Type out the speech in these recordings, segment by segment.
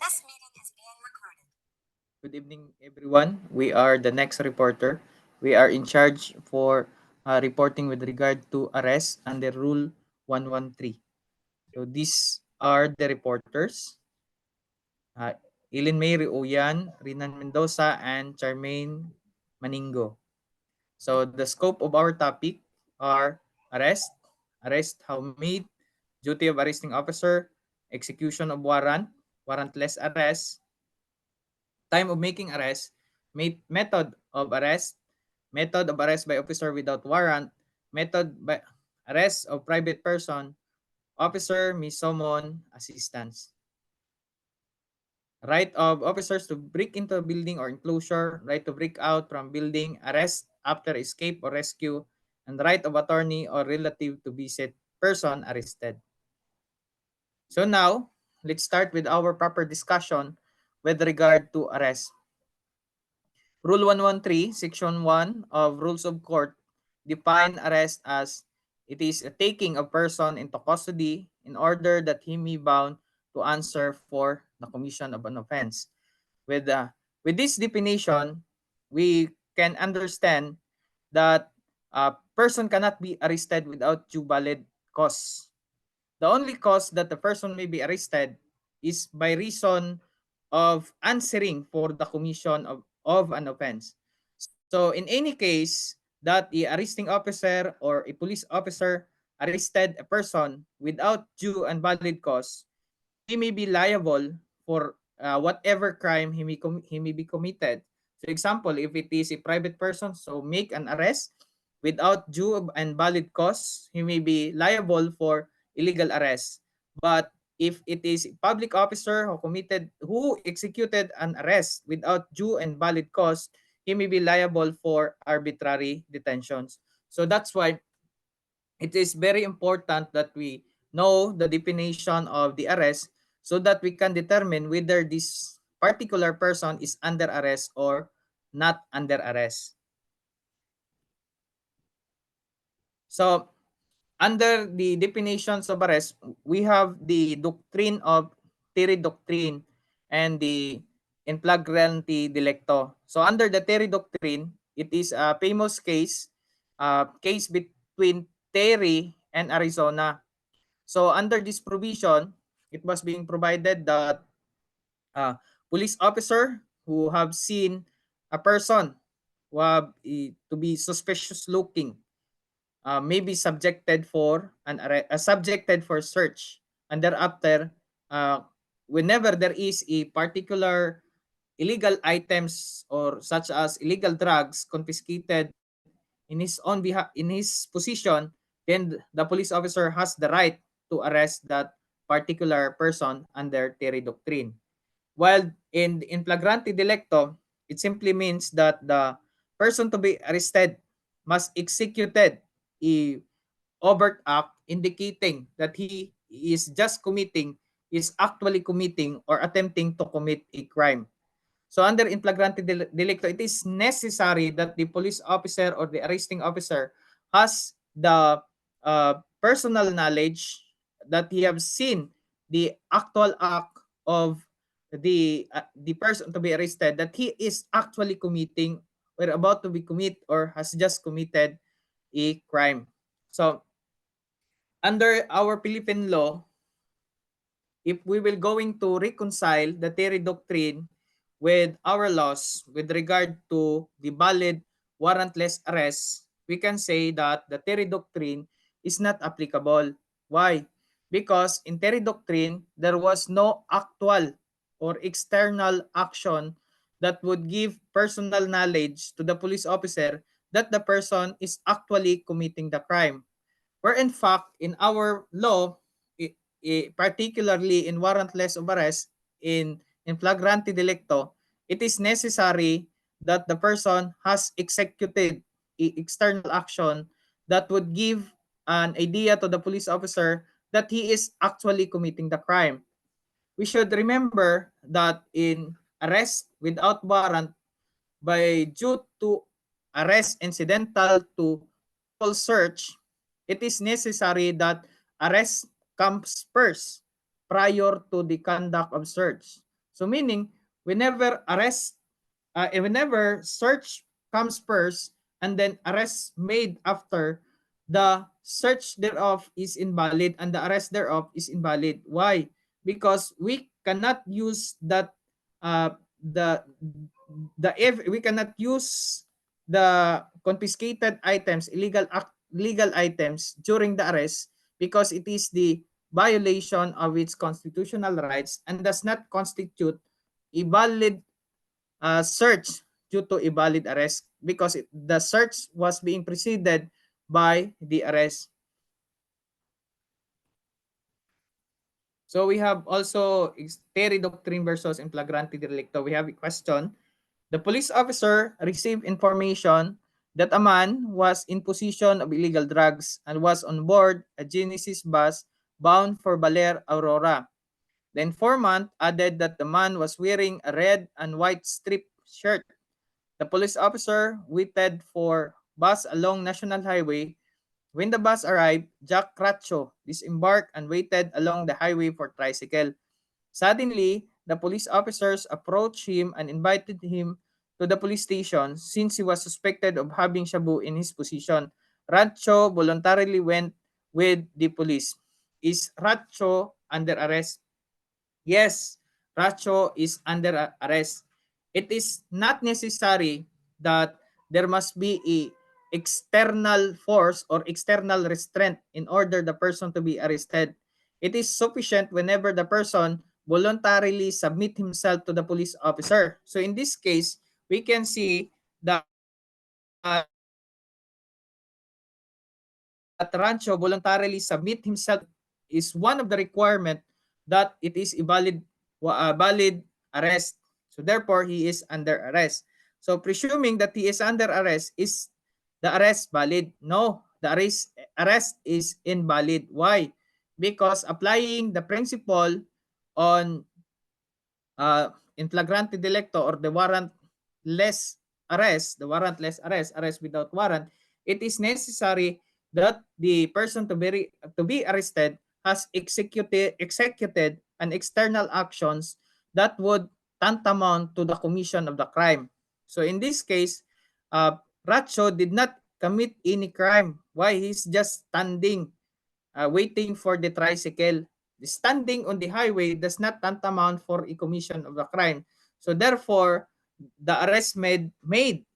This meeting is being recorded. Good evening, everyone. We are the next reporter. We are in charge for reporting with regard to arrest under Rule 113. So these are the reporters. Uh, Ilin May Reuyan, Rinan Mendoza, and Charmaine Maningo. So the scope of our topic are arrest how made, duty of arresting officer, execution of warrant, warrantless arrest, time of making arrest, method of arrest, method of arrest by officer without warrant, method by arrest of private person, officer may summon assistance. Right of officers to break into a building or enclosure, right to break out from building, arrest after escape or rescue, and right of attorney or relative to visit person arrested. So now, let's start with our proper discussion with regard to arrest. Rule 113, Section 1 of Rules of Court define arrest as it is a taking a person into custody in order that he may be bound to answer for the commission of an offense. With with this definition, we can understand that a person cannot be arrested without due valid cause. The only cause that the person may be arrested is by reason of answering for the commission of an offense. So in any case that the arresting officer or a police officer arrested a person without due and valid cause, he may be liable for whatever crime he may be committed. So example, if it is a private person, so make an arrest without due and valid cause, he may be liable for illegal arrest. But if it is a public officer who executed an arrest without due and valid cause, he may be liable for arbitrary detentions. So that's why it is very important that we know the definition of the arrest so that we can determine whether this particular person is under arrest or not under arrest. So, under the definitions of arrest, we have the doctrine of Terry doctrine and the in flagranti delicto. So, under the Terry doctrine, it is a famous case between Terry and Arizona. So, under this provision, it was being provided that police officer who have seen a person who have to be suspicious looking may be subjected for search, and thereafter whenever there is a particular illegal items or such as illegal drugs confiscated in his position, then the police officer has the right to arrest that particular person under Terry doctrine. While in flagrante delicto, it simply means that the person to be arrested must executed a overt act indicating that he is actually committing or attempting to commit a crime. So under in flagrante delicto, it is necessary that the police officer or the arresting officer has the personal knowledge that he have seen the actual act of the person to be arrested, that he is actually committing or about to be commit or has just committed a crime. So under our Philippine law, if we will going to reconcile the Terry doctrine with our laws with regard to the valid warrantless arrest, we can say that the Terry doctrine is not applicable. Why? Because in Terry doctrine, there was no actual or external action that would give personal knowledge to the police officer that the person is actually committing the crime. Where in fact, in our law, particularly in warrantless of arrest, in flagrante delicto, it is necessary that the person has executed external action that would give an idea to the police officer that he is actually committing the crime. We should remember that in arrest without warrant by due to arrest incidental to lawful search, it is necessary that arrest comes first prior to the conduct of search. So meaning, whenever search comes first and then arrest made after, the search thereof is invalid and the arrest thereof is invalid. Why? Because we cannot use that the if we cannot use the confiscated items, legal items during the arrest, because it is the violation of its constitutional rights and does not constitute a valid search due to a valid arrest, because the search was being preceded by the arrest. So we have also Terry Doctrine versus in flagrante delicto. We have a question. The police officer received information that a man was in possession of illegal drugs and was on board a Genesis bus bound for Baler, Aurora. The informant added that the man was wearing a red and white striped shirt. The police officer waited for bus along National Highway. When the bus arrived, Jack Cracho disembarked and waited along the highway for tricycle. Suddenly, the police officers approached him and invited him to the police station since he was suspected of having shabu in his possession. Racho voluntarily went with the police. Is Racho under arrest? Yes, Racho is under arrest. It is not necessary that there must be a external force or external restraint in order the person to be arrested. It is sufficient whenever the person voluntarily submit himself to the police officer. So in this case, we can see that Rancho voluntarily submit himself is one of the requirement that it is a valid arrest. So therefore, he is under arrest. So presuming that he is under arrest, is the arrest valid? No, the arrest is invalid. Why? Because applying the principle on in flagrante delicto or the warrantless arrest without warrant, it is necessary that the person to be arrested has executed an external actions that would tantamount to the commission of the crime. So in this case, Racho did not commit any crime. Why? He's just standing waiting for the tricycle. Standing on the highway does not tantamount for a commission of a crime. So therefore, the arrest made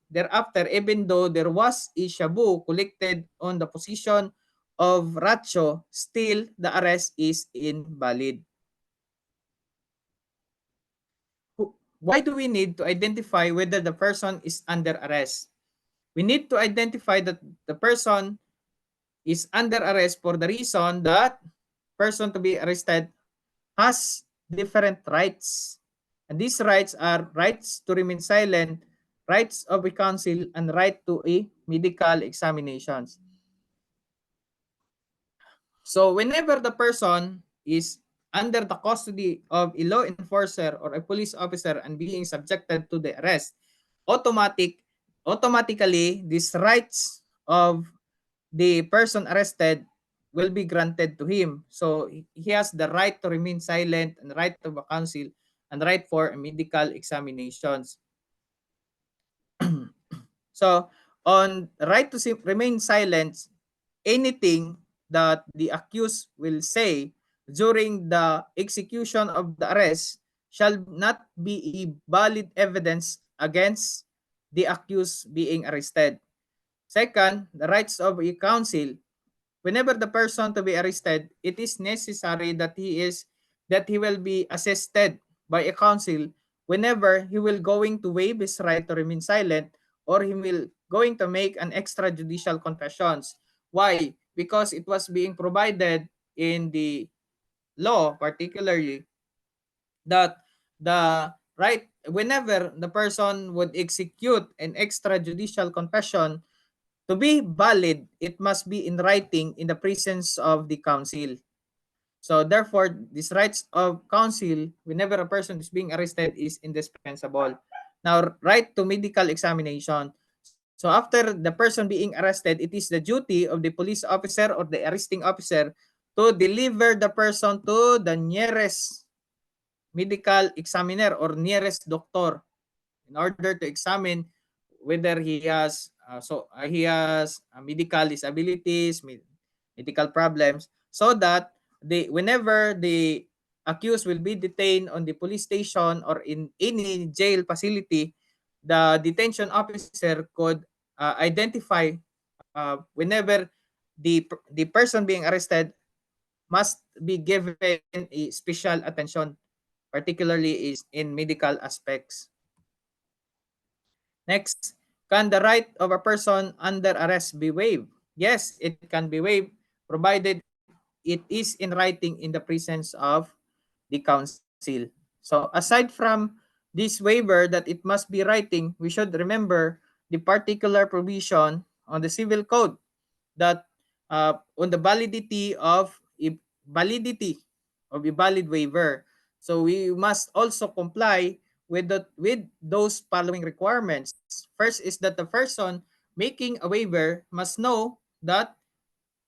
thereafter, even though there was a shabu collected on the position of Racho, still the arrest is invalid. Why do we need to identify whether the person is under arrest? We need to identify that the person is under arrest for the reason that person to be arrested has different rights. And these rights are rights to remain silent, rights of a counsel, and right to a medical examinations. So whenever the person is under the custody of a law enforcer or a police officer and being subjected to the arrest, automatically these rights of the person arrested will be granted to him. So he has the right to remain silent and right to a counsel and right for medical examinations. So on right to remain silent, anything that the accused will say during the execution of the arrest shall not be a valid evidence against the accused being arrested. Second, the rights of a counsel. Whenever the person to be arrested, it is necessary that he will be assisted by a counsel whenever he will going to waive his right to remain silent or he will going to make an extrajudicial confessions. Why? Because it was being provided in the law, particularly that the right whenever the person would execute an extrajudicial confession, to be valid, it must be in writing in the presence of the counsel. So therefore, these rights of counsel, whenever a person is being arrested, is indispensable. Now, right to medical examination. So after the person being arrested, it is the duty of the police officer or the arresting officer to deliver the person to the nearest medical examiner or nearest doctor in order to examine whether he has medical disabilities, medical problems, so that whenever the accused will be detained on the police station or in any jail facility, the detention officer could identify whenever the person being arrested must be given a special attention, particularly is in medical aspects. Next, can the right of a person under arrest be waived? Yes, it can be waived provided it is in writing in the presence of the council. So aside from this waiver that it must be writing, we should remember the particular provision on the civil code that on the validity of a valid waiver. So we must also comply with those following requirements. First is that the person making a waiver must know that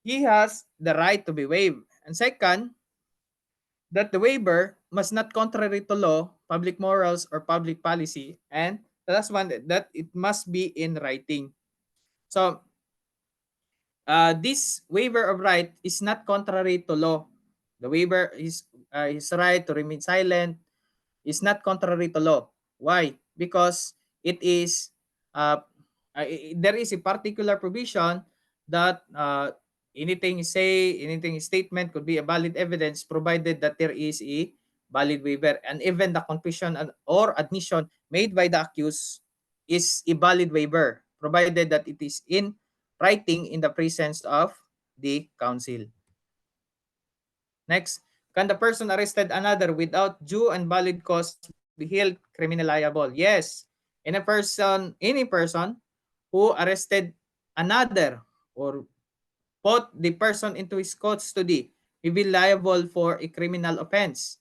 he has the right to be waived. And second, that the waiver must not contrary to law, public morals, or public policy. And the last one, that it must be in writing. So this waiver of right is not contrary to law. The waiver is his right to remain silent is not contrary to law. Why? Because it is there is a particular provision that anything statement could be a valid evidence provided that there is a valid waiver, and even the confession or admission made by the accused is a valid waiver provided that it is in writing in the presence of the council. Next, can the person arrested another without due and valid cause be held criminally liable? Yes. Any person who arrested another or put the person into his custody will be liable for a criminal offense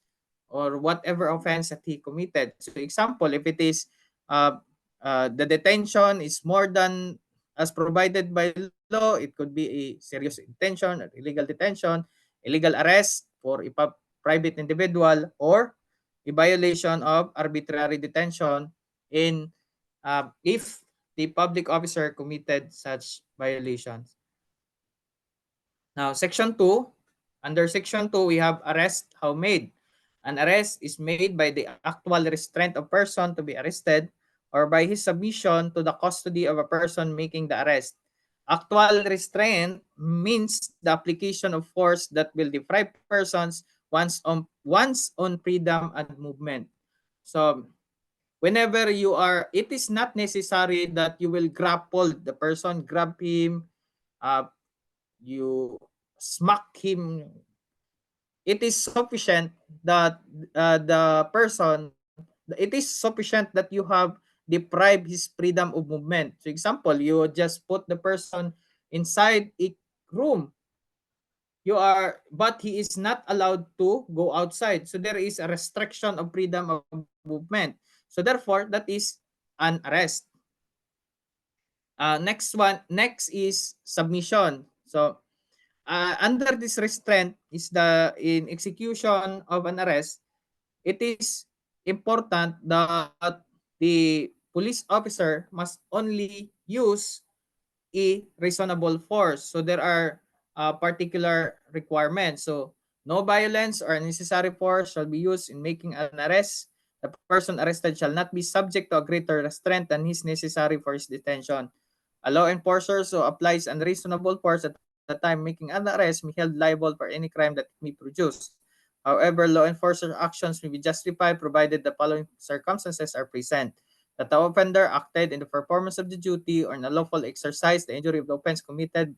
or whatever offense that he committed. So example, if it is the detention is more than as provided by law, it could be a serious detention, or illegal detention, illegal arrest for a private individual, or a violation of arbitrary detention in if the public officer committed such violations. Now, Section 2, under Section 2, we have arrest how made. An arrest is made by the actual restraint of person to be arrested or by his submission to the custody of a person making the arrest. Actual restraint means the application of force that will deprive persons once on freedom and movement. So, whenever it is not necessary that you will grapple the person, grab him, you smack him. It is sufficient that it is sufficient that you have deprived his freedom of movement. For example, you just put the person inside a room, but he is not allowed to go outside. So there is a restriction of freedom of movement. So therefore, that is an arrest. Next is submission. So under this restraint is in execution of an arrest, it is important that the police officer must only use a reasonable force. So there are particular requirements. So no violence or unnecessary force shall be used in making an arrest. The person arrested shall not be subject to a greater restraint than is necessary for his detention. A law enforcer who applies unreasonable force at the time making an arrest may be held liable for any crime that it may produce. However, law enforcer actions may be justified provided the following circumstances are present: that the offender acted in the performance of the duty or in a lawful exercise, the injury of the offense committed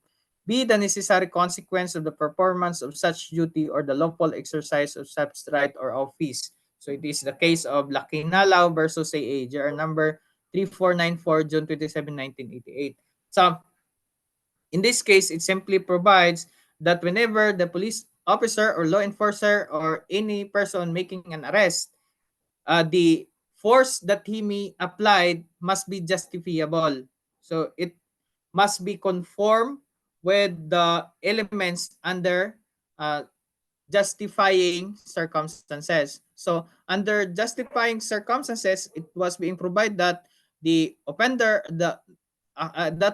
be the necessary consequence of the performance of such duty or the lawful exercise of such right or office. So it is the case of Lakinalaw versus AA, JR number 3494, June 27, 1988. So in this case, it simply provides that whenever the police officer or law enforcer or any person making an arrest, the force that he may applied must be justifiable. So it must be conform with the elements under justifying circumstances. So under justifying circumstances, it was being provided that the offender, that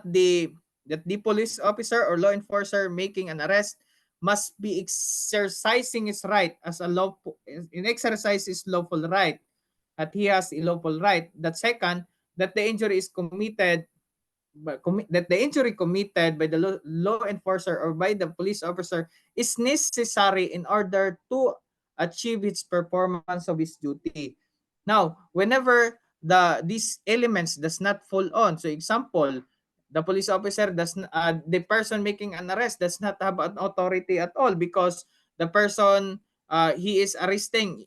the police officer or law enforcer making an arrest must be exercising his right as a lawful, in exercise his lawful right, that he has a lawful right. That second, that the injury is committed, that the injury committed by the law enforcer or by the police officer is necessary in order to achieve its performance of his duty. Now, whenever these elements does not fall on, so example, the police officer the person making an arrest does not have an authority at all because the person he is arresting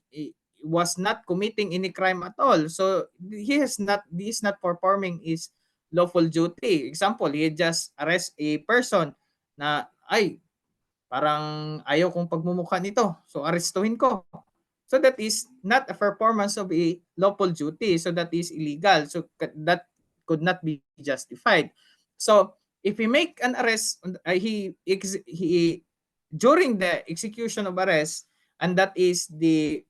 was not committing any crime at all. So he is not performing his lawful duty. Example, he just arrest a person na ay parang ayaw kong pagmumukha nito. So arestuhin ko. So that is not a performance of a lawful duty. So that is illegal. So that could not be justified. So if he make an arrest, he during the execution of arrest, and that is the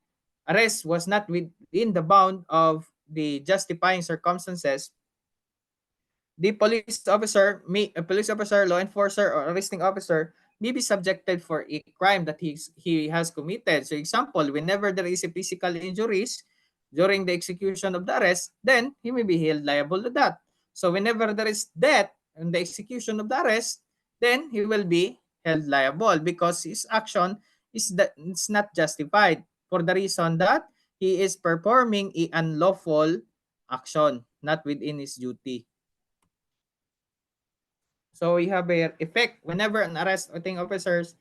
arrest was not within the bound of the justifying circumstances, the police officer, law enforcer, or arresting officer may be subjected for a crime that he has committed. So example, whenever there is a physical injuries during the execution of the arrest, then he may be held liable to that. So whenever there is death in the execution of the arrest, then he will be held liable because his action it's not justified for the reason that he is performing a unlawful action, not within his duty. So we have a effect whenever an arresting officers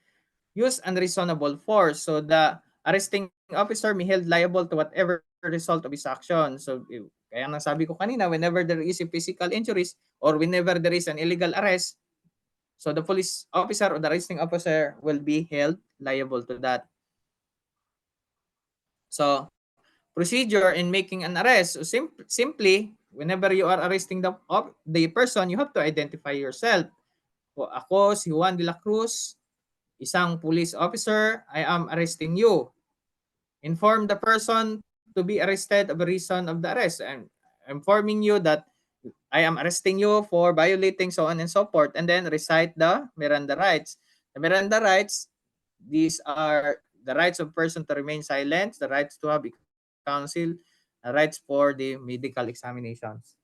use unreasonable force. So the arresting officer may held liable to whatever result of his action. So kaya nasabi ko kanina, whenever there is a physical injuries or whenever there is an illegal arrest, so the police officer or the arresting officer will be held liable to that. So procedure in making an arrest, so simply whenever you are arresting the person, you have to identify yourself. Ako si Juan de la Cruz, isang police officer, I am arresting you. Inform the person to be arrested of the reason of the arrest. I'm informing you that I am arresting you for violating so on and so forth, and then recite the Miranda rights. The Miranda rights, these are the rights of person to remain silent, the rights to have counsel, the rights for the medical examinations.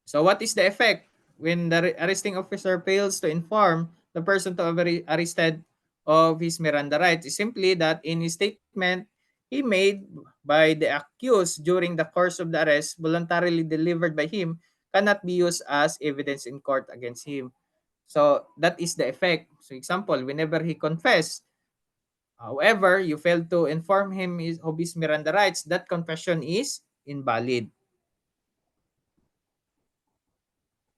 So what is the effect when the arresting officer fails to inform the person to be arrested of his Miranda rights? Is simply that in his statement he made by the accused during the course of the arrest, voluntarily delivered by him, cannot be used as evidence in court against him. So that is the effect. So example, whenever he confessed, however, you failed to inform him of his Miranda rights, that confession is invalid.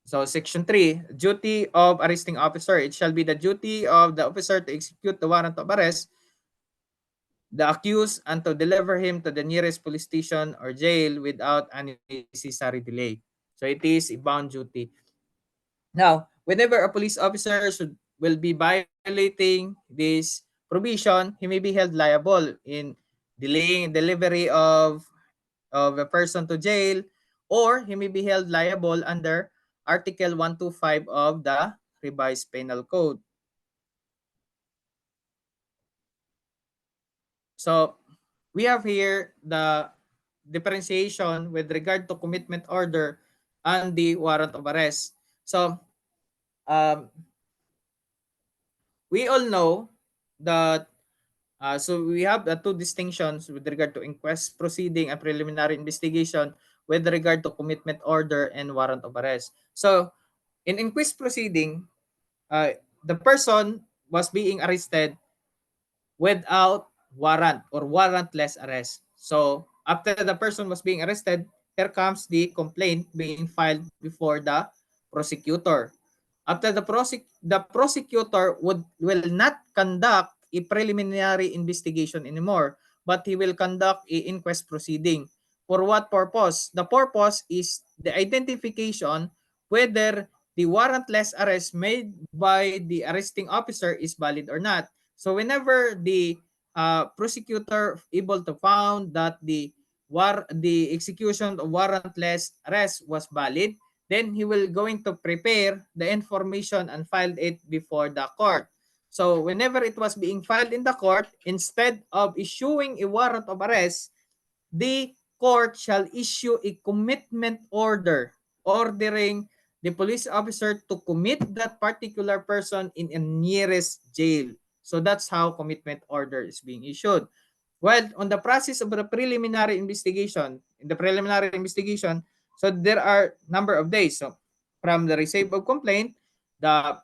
So section 3, duty of arresting officer. It shall be the duty of the officer to execute the warrant of arrest, the accused, and to deliver him to the nearest police station or jail without unnecessary delay. So it is a bound duty. Now, whenever a police officer will be violating this provision, he may be held liable in delaying delivery of a person to jail, or he may be held liable under Article 125 of the Revised Penal Code. So we have here the differentiation with regard to commitment order and the warrant of arrest. So we all know that so we have the two distinctions with regard to inquest proceeding and preliminary investigation with regard to commitment order and warrant of arrest. So in inquest proceeding, the person was being arrested without warrant or warrantless arrest. So after the person was being arrested, here comes the complaint being filed before the prosecutor. After the prosecutor will not conduct a preliminary investigation anymore, but he will conduct a inquest proceeding. For what purpose? The purpose is the identification whether the warrantless arrest made by the arresting officer is valid or not. So whenever the prosecutor able to found that the execution of warrantless arrest was valid, then he will going to prepare the information and filed it before the court. So whenever it was being filed in the court, instead of issuing a warrant of arrest, the court shall issue a commitment order ordering the police officer to commit that particular person in a nearest jail. So that's how commitment order is being issued. Well, on the process of the preliminary investigation, so there are number of days. So from the receipt of complaint, the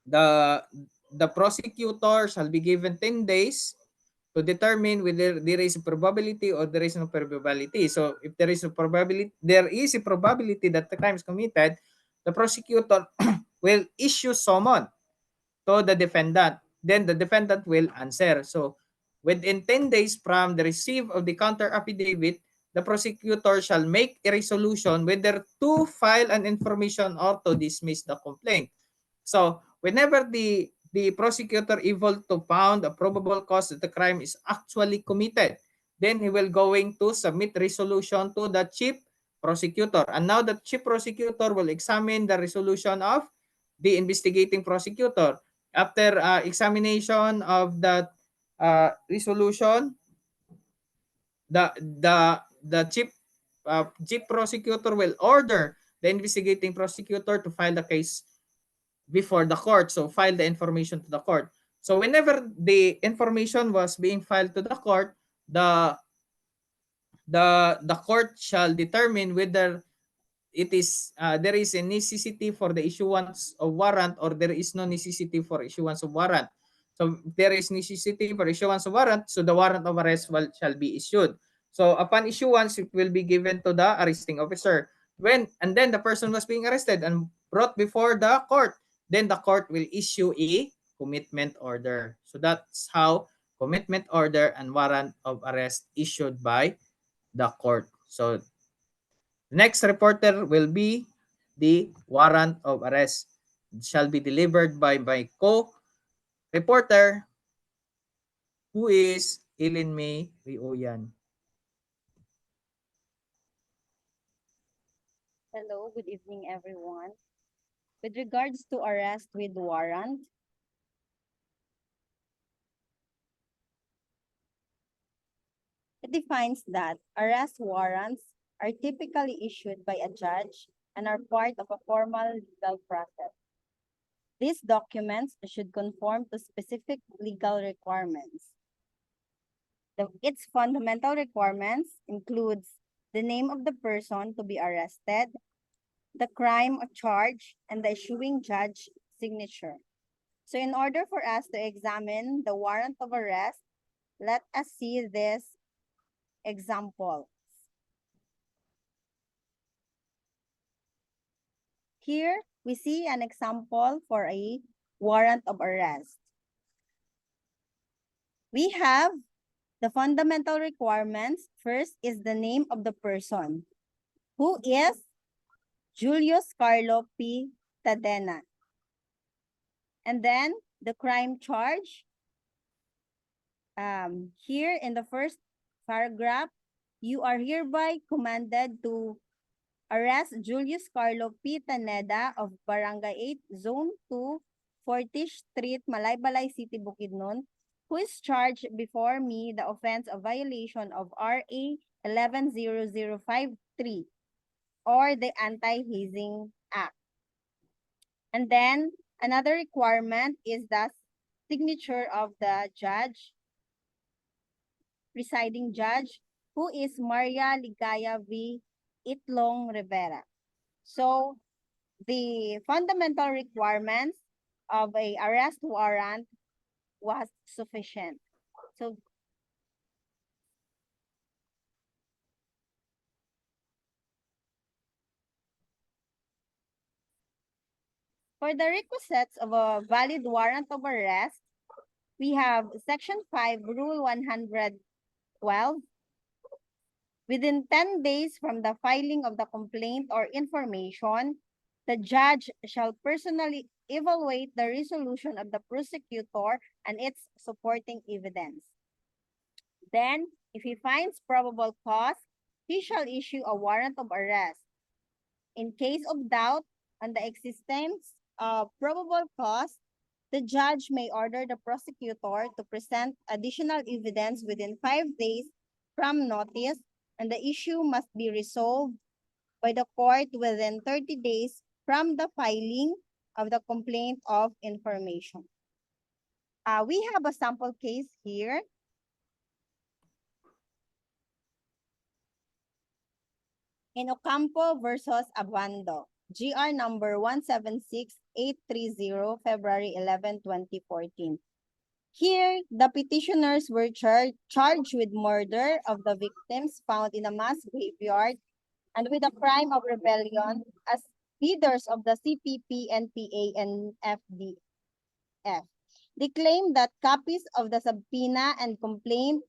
the the prosecutor shall be given 10 days to determine whether there is a probability or there is no probability. So if there is a probability that the crime is committed, the prosecutor will issue summon to the defendant. Then the defendant will answer. So within 10 days from the receipt of the counter affidavit, the prosecutor shall make a resolution whether to file an information or to dismiss the complaint. So whenever the prosecutor able to found a probable cause that the crime is actually committed, then he will going to submit resolution to the chief prosecutor. And now the chief prosecutor will examine the resolution of the investigating prosecutor. After examination of that resolution, the chief prosecutor will order the investigating prosecutor to file the case before the court. So file the information to the court. So whenever the information was being filed to the court, the court shall determine whether it is there is a necessity for the issuance of warrant or there is no necessity for issuance of warrant. So if there is necessity for issuance of warrant, so the warrant of arrest shall be issued. So upon issuance, it will be given to the arresting officer. And then the person was being arrested and brought before the court. Then the court will issue a commitment order. So that's how commitment order and warrant of arrest issued by the court. So next reporter will be the warrant of arrest. It shall be delivered by my co-reporter who is Ellen May Reuyan. Hello, good evening, everyone. With regards to arrest with warrant, it defines that arrest warrants are typically issued by a judge and are part of a formal legal process. These documents should conform to specific legal requirements. Its fundamental requirements includes the name of the person to be arrested, the crime or charge, and the issuing judge signature. So in order for us to examine the warrant of arrest, let us see this example. Here, we see an example for a warrant of arrest. We have the fundamental requirements. First is the name of the person, who is Julius Carlo P. Tadena. And then the crime charge. Here in the first paragraph, you are hereby commanded to arrest Julius Carlo P. Taneda of Barangay 8, Zone 2, Fortish Street, Malaybalay City, Bukidnon, who is charged before me the offense of violation of RA 110053 or the Anti-Hazing Act. And then another requirement is the signature of the judge, presiding judge, who is Maria Ligaya V. Itlong Rivera. So the fundamental requirements of a arrest warrant was sufficient. So for the requisites of a valid warrant of arrest, we have Section 5, Rule 112. Within 10 days from the filing of the complaint or information, the judge shall personally evaluate the resolution of the prosecutor and its supporting evidence. Then, if he finds probable cause, he shall issue a warrant of arrest. In case of doubt on the existence of probable cause, the judge may order the prosecutor to present additional evidence within 5 days from notice, and the issue must be resolved by the court within 30 days from the filing of the complaint of information. We have a sample case here. In Ocampo versus Abando, GR number 176830, February 11, 2014. Here, the petitioners were charged with murder of the victims found in a mass graveyard and with a crime of rebellion as leaders of the CPP, NPA, and FDF. They claim that copies of the subpoena and complaint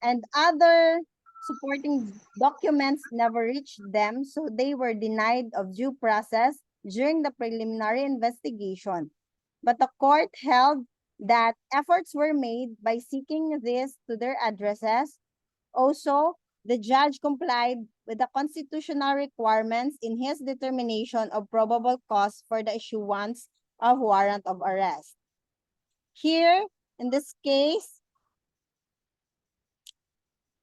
and other supporting documents never reached them, so they were denied of due process during the preliminary investigation. But the court held that efforts were made by seeking this to their addresses. Also, the judge complied with the constitutional requirements in his determination of probable cause for the issuance of warrant of arrest. Here, in this case,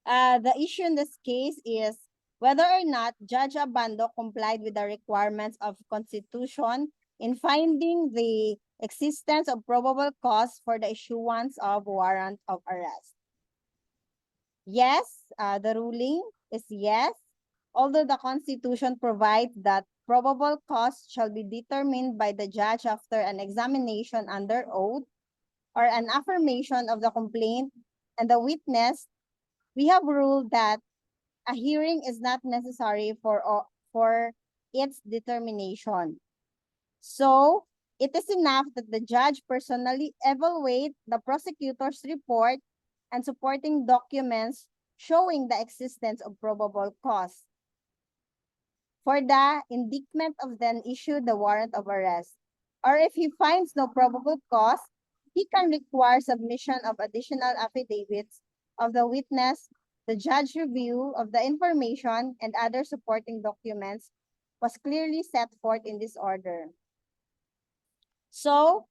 the issue in this case is whether or not Judge Abando complied with the requirements of Constitution in finding the existence of probable cause for the issuance of warrant of arrest. Yes, the ruling is yes, although the Constitution provides that probable cause shall be determined by the judge after an examination under oath or an affirmation of the complaint and the witness. We have ruled that a hearing is not necessary for its determination. So, it is enough that the judge personally evaluate the prosecutor's report and supporting documents showing the existence of probable cause. For the indictment of then issue the warrant of arrest. Or if he finds no probable cause, he can require submission of additional affidavits of the witness. The judge review of the information and other supporting documents was clearly set forth in this order. So,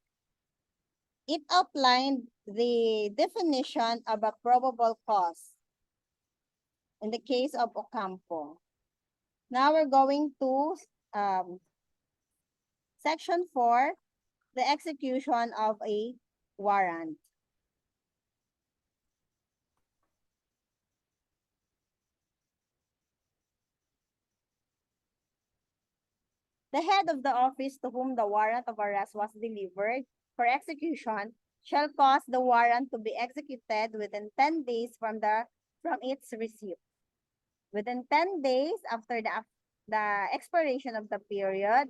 it outlined the definition of a probable cause in the case of Ocampo. Now we're going to section 4, the execution of a warrant. The head of the office to whom the warrant of arrest was delivered for execution shall cause the warrant to be executed within 10 days from its receipt. Within 10 days after the expiration of the period,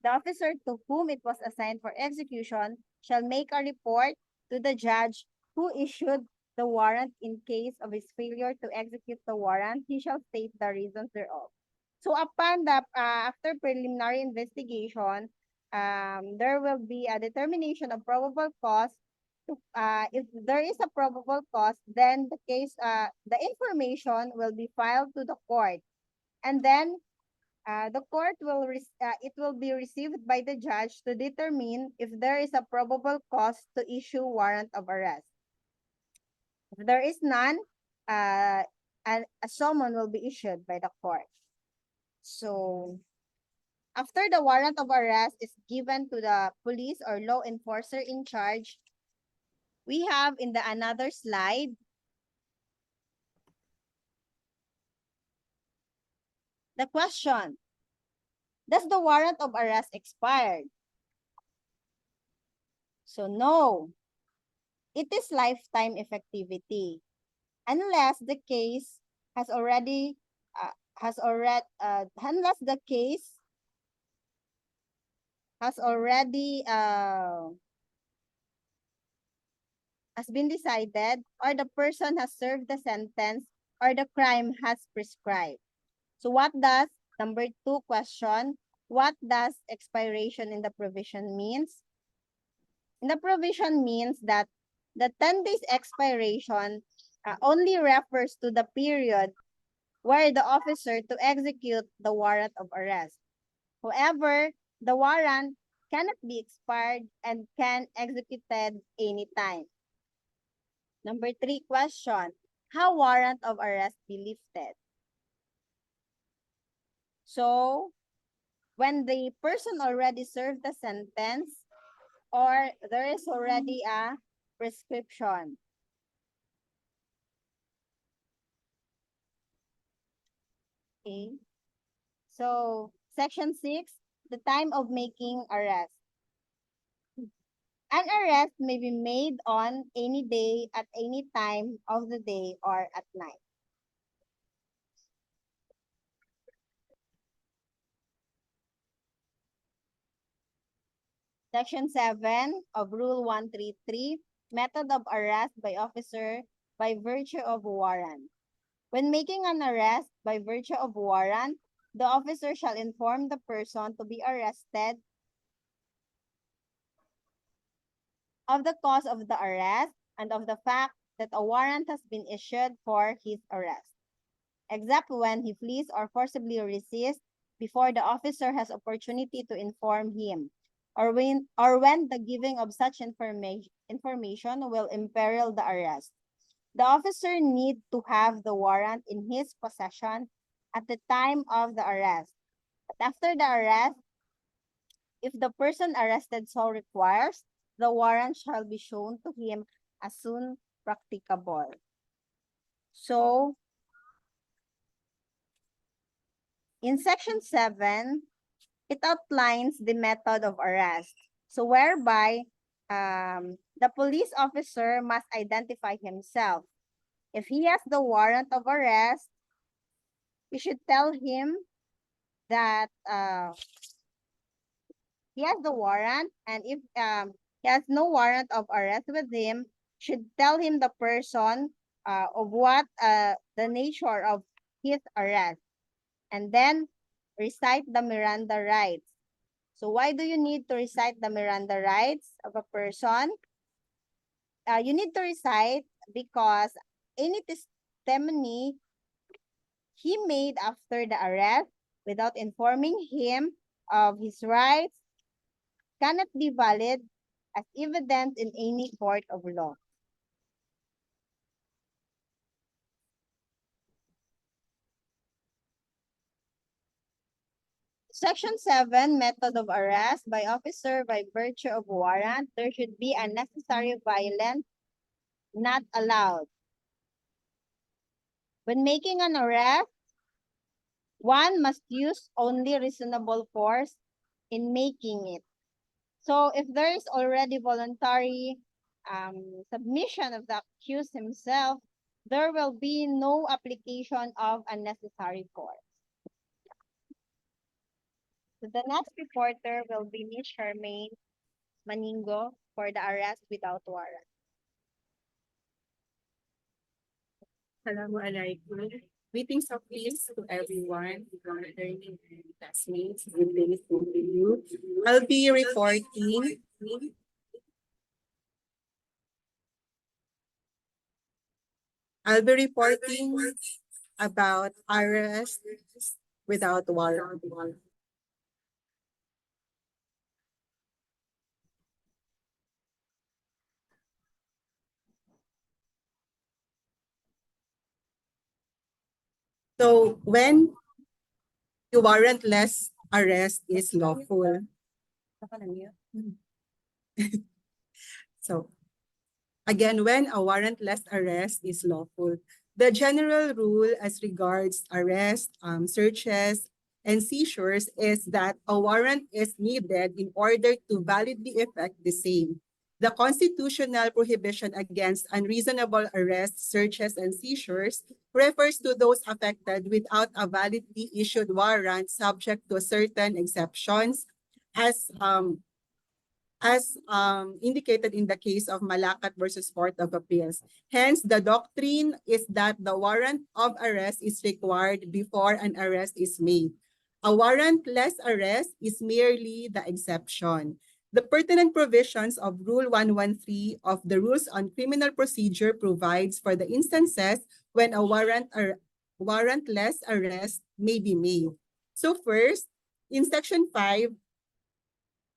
the officer to whom it was assigned for execution shall make a report to the judge who issued the warrant. In case of his failure to execute the warrant, he shall state the reasons thereof. So upon the after preliminary investigation, there will be a determination of probable cause. If there is a probable cause, then the case, the information will be filed to the court, and then the court will it will be received by the judge to determine if there is a probable cause to issue warrant of arrest. If there is none, a summons will be issued by the court. So, after the warrant of arrest is given to the police or law enforcer in charge, we have in the another slide the question: does the warrant of arrest expired? So no, it is lifetime effectivity unless the case has already unless the case has already has been decided, or the person has served the sentence, or the crime has prescribed. So what does number 2 question? what does expiration in the provision means? In the provision means that the 10 days expiration only refers to the period where the officer to execute the warrant of arrest. However, the warrant cannot be expired and can executed anytime. Number 3 question, how warrant of arrest be lifted? So, when the person already served the sentence or there is already a prescription. Okay. So, section 6, the time of making arrest. An arrest may be made on any day, at any time of the day, or at night. Section 7 of Rule 133, method of arrest by officer by virtue of warrant. When making an arrest by virtue of warrant, the officer shall inform the person to be arrested of the cause of the arrest and of the fact that a warrant has been issued for his arrest, except when he flees or forcibly resists before the officer has opportunity to inform him, or when the giving of such information will imperil the arrest. The officer need to have the warrant in his possession at the time of the arrest. But after the arrest, if the person arrested so requires, the warrant shall be shown to him as soon practicable. So, in section 7, it outlines the method of arrest. So, whereby the police officer must identify himself. If he has the warrant of arrest, you should tell him that he has the warrant, and if he has no warrant of arrest with him, should tell him the person of what the nature of his arrest, and then recite the Miranda rights. So why do you need to recite the Miranda rights of a person? You need to recite because any testimony he made after the arrest without informing him of his rights cannot be valid as evidence in any court of law. Section 7, method of arrest by officer by virtue of warrant. There should be unnecessary violence not allowed. When making an arrest, one must use only reasonable force in making it. So if there is already voluntary submission of the accused himself, there will be no application of unnecessary force. So the next reporter will be Ms. Charmaine Maningo for the arrest without warrant. Assalamualaikum. Greetings of peace to everyone, learning and classmates. Good day to you. I'll be reporting about arrest without warrant. So when the warrantless arrest is lawful. So again, when a warrantless arrest is lawful, the general rule as regards arrest, searches, and seizures is that a warrant is needed in order to validly effect the same. The constitutional prohibition against unreasonable arrests, searches, and seizures refers to those affected without a validly issued warrant subject to certain exceptions as indicated in the case of Malacat versus Court of Appeals. Hence, the doctrine is that the warrant of arrest is required before an arrest is made. A warrantless arrest is merely the exception. The pertinent provisions of Rule 113 of the Rules on Criminal Procedure provides for the instances when a warrantless arrest may be made. So first, in Section 5,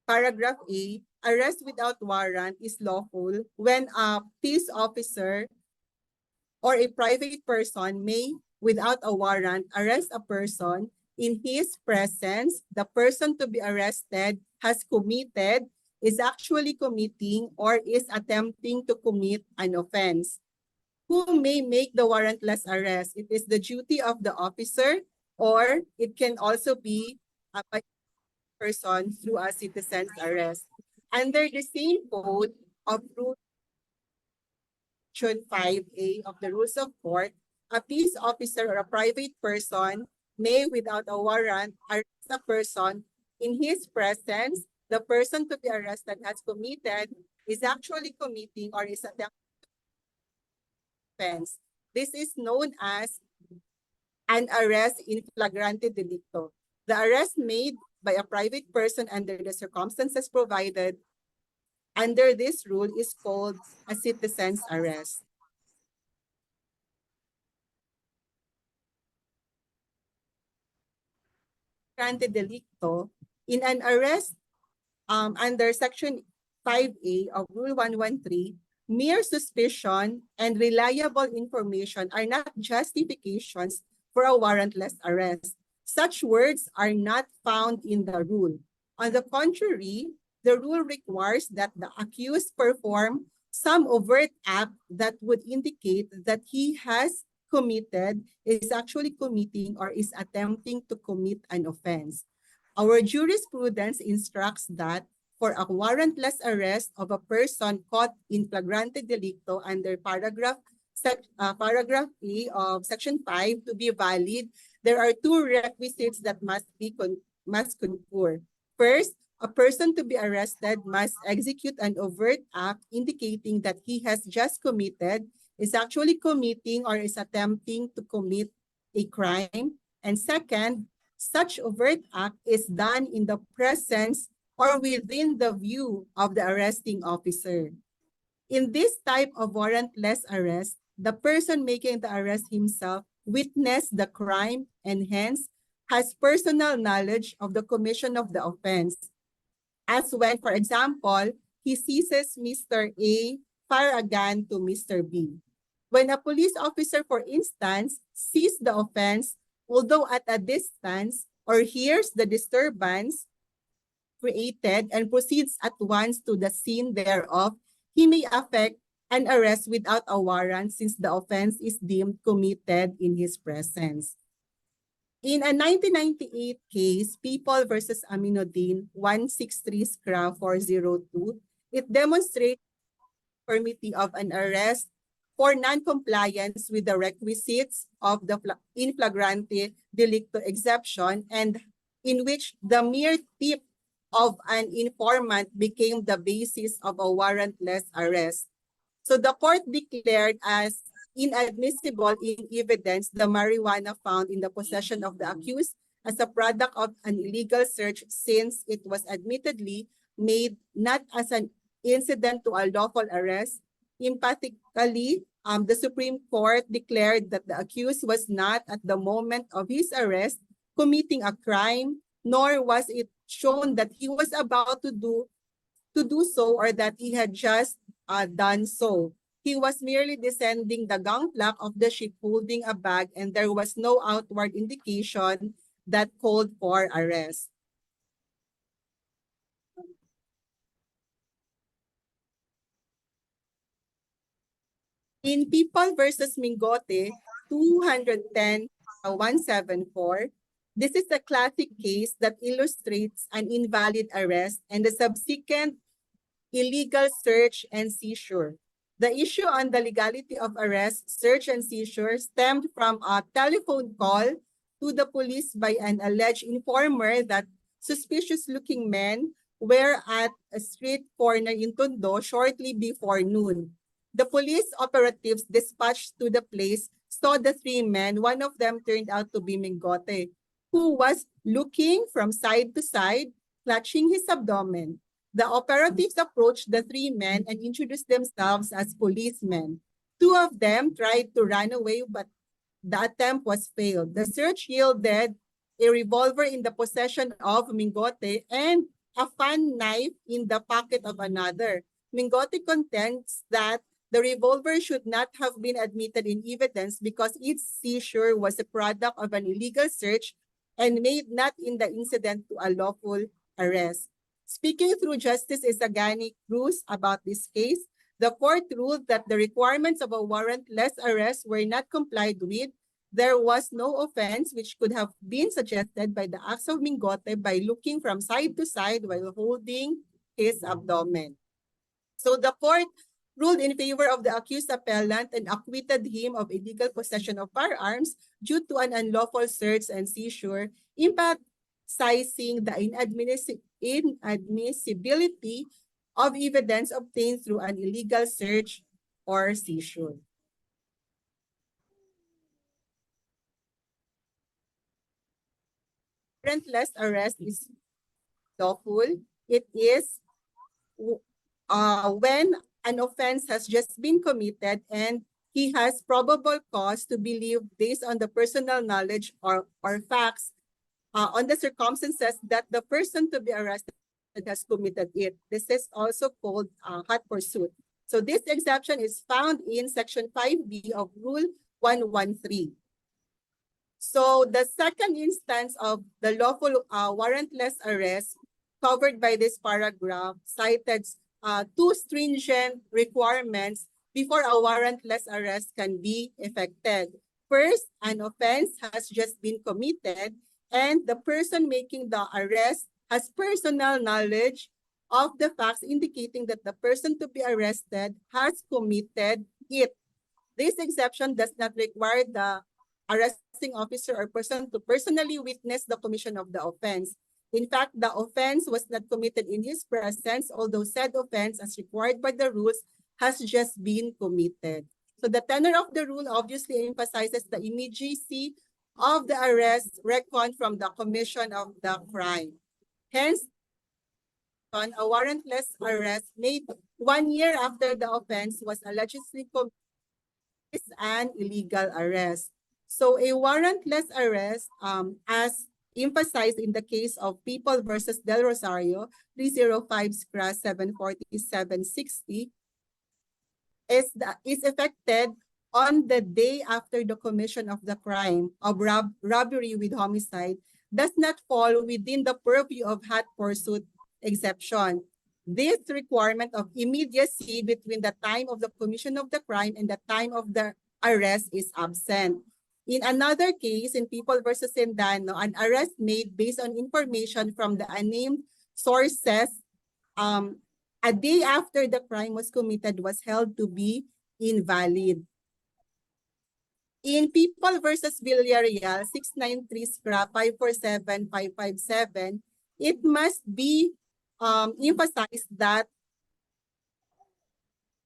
Paragraph A, arrest without warrant is lawful when a peace officer or a private person may, without a warrant, arrest a person in his presence. The person to be arrested has committed, is actually committing, or is attempting to commit an offense. Who may make the warrantless arrest? It is the duty of the officer, or it can also be by a person through a citizen's arrest. Under the same code of Rule 5A of the Rules of Court, a peace officer or a private person may, without a warrant, arrest a person in his presence. The person to be arrested has committed, is actually committing, or is attempting offense. This is known as an arrest in flagrante delicto. The arrest made by a private person under the circumstances provided under this rule is called a citizen's arrest. Flagrante delicto, in an arrest under Section 5A of Rule 113, mere suspicion and reliable information are not justifications for a warrantless arrest. Such words are not found in the rule. On the contrary, the rule requires that the accused perform some overt act that would indicate that he has committed, is actually committing, or is attempting to commit an offense. Our jurisprudence instructs that for a warrantless arrest of a person caught in flagrante delicto under paragraph A of Section 5 to be valid, there are two requisites that must concur. First, a person to be arrested must execute an overt act indicating that he has just committed, is actually committing, or is attempting to commit a crime. And second, such overt act is done in the presence or within the view of the arresting officer. In this type of warrantless arrest, the person making the arrest himself witnessed the crime and hence has personal knowledge of the commission of the offense. As when, for example, he seizes Mr. A, fire a gun to Mr. B. When a police officer, for instance, sees the offense, although at a distance, or hears the disturbance created and proceeds at once to the scene thereof, he may effect an arrest without a warrant since the offense is deemed committed in his presence. In a 1998 case, People versus Aminuddin 163 SCRA 402, it demonstrates the permittee of an arrest for non-compliance with the requisites of the in flagrante delicto exception, and in which the mere tip of an informant became the basis of a warrantless arrest. So the court declared as inadmissible in evidence the marijuana found in the possession of the accused as a product of an illegal search, since it was admittedly made not as an incident to a lawful arrest. Emphatically, the Supreme Court declared that the accused was not at the moment of his arrest committing a crime, nor was it shown that he was about to do so, or that he had just done so. He was merely descending the gangplank of the ship holding a bag, and there was no outward indication that called for arrest. In People versus Mingote 210-174, this is a classic case that illustrates an invalid arrest and the subsequent illegal search and seizure. The issue on the legality of arrest, search, and seizure stemmed from a telephone call to the police by an alleged informer that suspicious-looking men were at a street corner in Tondo shortly before noon. The police operatives dispatched to the place saw the three men. One of them turned out to be Mingote. who was looking from side to side, clutching his abdomen. The operatives approached the three men and introduced themselves as policemen. Two of them tried to run away, but the attempt was failed. The search yielded a revolver in the possession of Mingote and a fan knife in the pocket of another. Mingote contends that the revolver should not have been admitted in evidence because its seizure was a product of an illegal search and made not in the incident to a lawful arrest. Speaking through Justice Isagani Cruz about this case, the court ruled that the requirements of a warrantless arrest were not complied with. There was no offense which could have been suggested by the acts of Mingote by looking from side to side while holding his abdomen. So the court ruled in favor of the accused appellant and acquitted him of illegal possession of firearms due to an unlawful search and seizure, emphasizing the inadmissibility of evidence obtained through an illegal search or seizure. Warrantless arrest is lawful. It is when an offense has just been committed and he has probable cause to believe based on the personal knowledge or facts on the circumstances that the person to be arrested has committed it. This is also called hot pursuit. So this exception is found in Section 5B of Rule 113. So the second instance of the lawful warrantless arrest covered by this paragraph cited two stringent requirements before a warrantless arrest can be effected. First, an offense has just been committed and the person making the arrest has personal knowledge of the facts indicating that the person to be arrested has committed it. This exception does not require the arresting officer or person to personally witness the commission of the offense. In fact, the offense was not committed in his presence, although said offense, as required by the rules, has just been committed. So the tenor of the rule obviously emphasizes the immediacy of the arrest reckoned from the commission of the crime. Hence, on a warrantless arrest made 1 year after the offense was allegedly committed is an illegal arrest. So a warrantless arrest, as emphasized in the case of People versus Del Rosario, 305-747-60, is effected on the day after the commission of the crime of robbery with homicide, does not fall within the purview of hot pursuit exception. This requirement of immediacy between the time of the commission of the crime and the time of the arrest is absent. In another case, in People versus Sendano, an arrest made based on information from the unnamed sources a day after the crime was committed was held to be invalid. In People versus Villarreal, 693-547-557, it must be emphasized that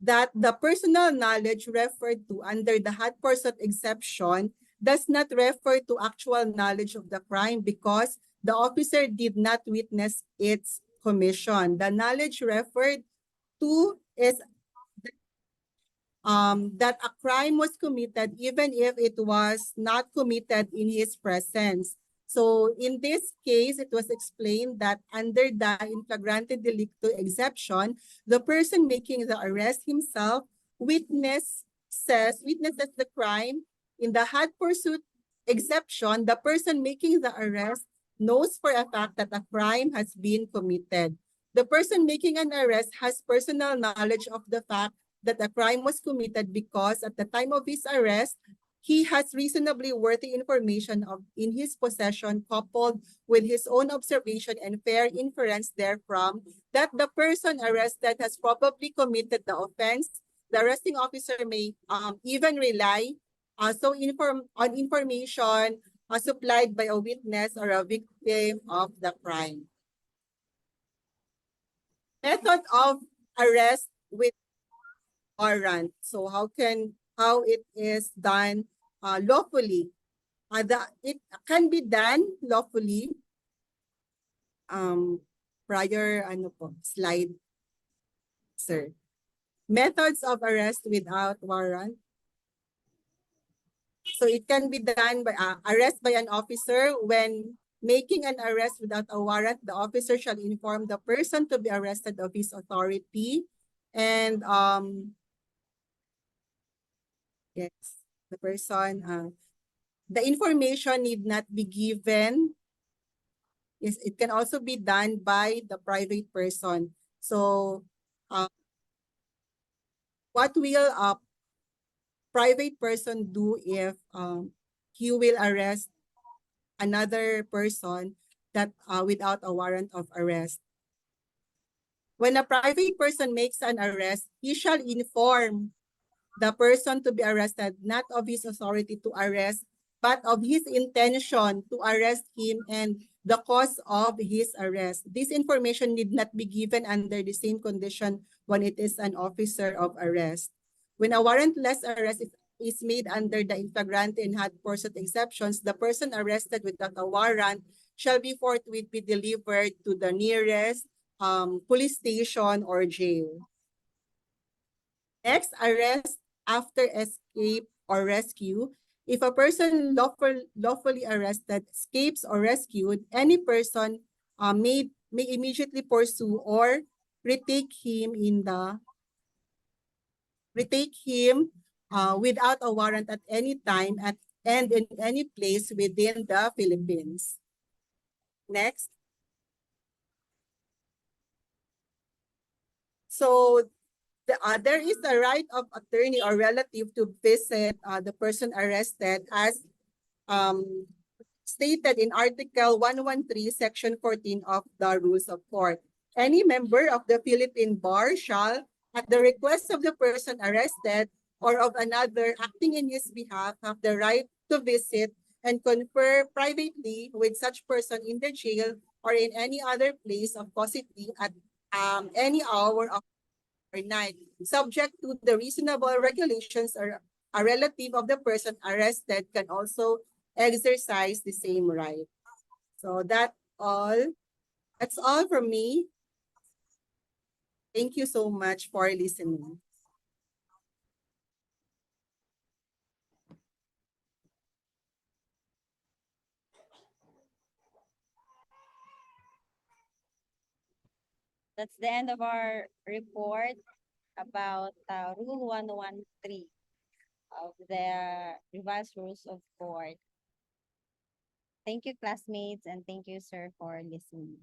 the personal knowledge referred to under the hot pursuit exception does not refer to actual knowledge of the crime because the officer did not witness its commission. The knowledge referred to is that a crime was committed even if it was not committed in his presence. So in this case, it was explained that under the in flagrante delicto exception, the person making the arrest himself witnesses the crime. In the hot pursuit exception, the person making the arrest knows for a fact that a crime has been committed. The person making an arrest has personal knowledge of the fact that a crime was committed because at the time of his arrest, he has reasonably worthy information in his possession coupled with his own observation and fair inference therefrom that the person arrested has probably committed the offense. The arresting officer may even rely on information supplied by a witness or a victim of the crime. Method of arrest with warrant. So how it is done lawfully. It can be done lawfully. Prior slide, sir. Methods of arrest without warrant. So it can be done by arrest by an officer. When making an arrest without a warrant, the officer shall inform the person to be arrested of his authority. And yes, the person, the information need not be given. Yes, it can also be done by the private person. So what will a private person do if he will arrest another person that without a warrant of arrest? When a private person makes an arrest, he shall inform the person to be arrested not of his authority to arrest, but of his intention to arrest him and the cause of his arrest. This information need not be given under the same condition when it is an officer of arrest. When a warrantless arrest is made under the in flagrante and had pursuit exceptions, the person arrested without a warrant shall be forthwith be delivered to the nearest police station or jail. Next, arrest after escape or rescue. If a person lawfully arrested escapes or rescued, any person may immediately pursue or retake him without a warrant at any time and in any place within the Philippines. Next. So there is a right of attorney or relative to visit the person arrested as stated in Article 113, Section 14 of the Rules of Court. Any member of the Philippine Bar shall, at the request of the person arrested or of another acting in his behalf, have the right to visit and confer privately with such person in the jail or in any other place of custody at any hour of or night, subject to the reasonable regulations or a relative of the person arrested can also exercise the same right. So that's all from me. Thank you so much for listening. That's the end of our report about Rule 113 of the Revised Rules of Court. Thank you, classmates, and thank you, sir, for listening.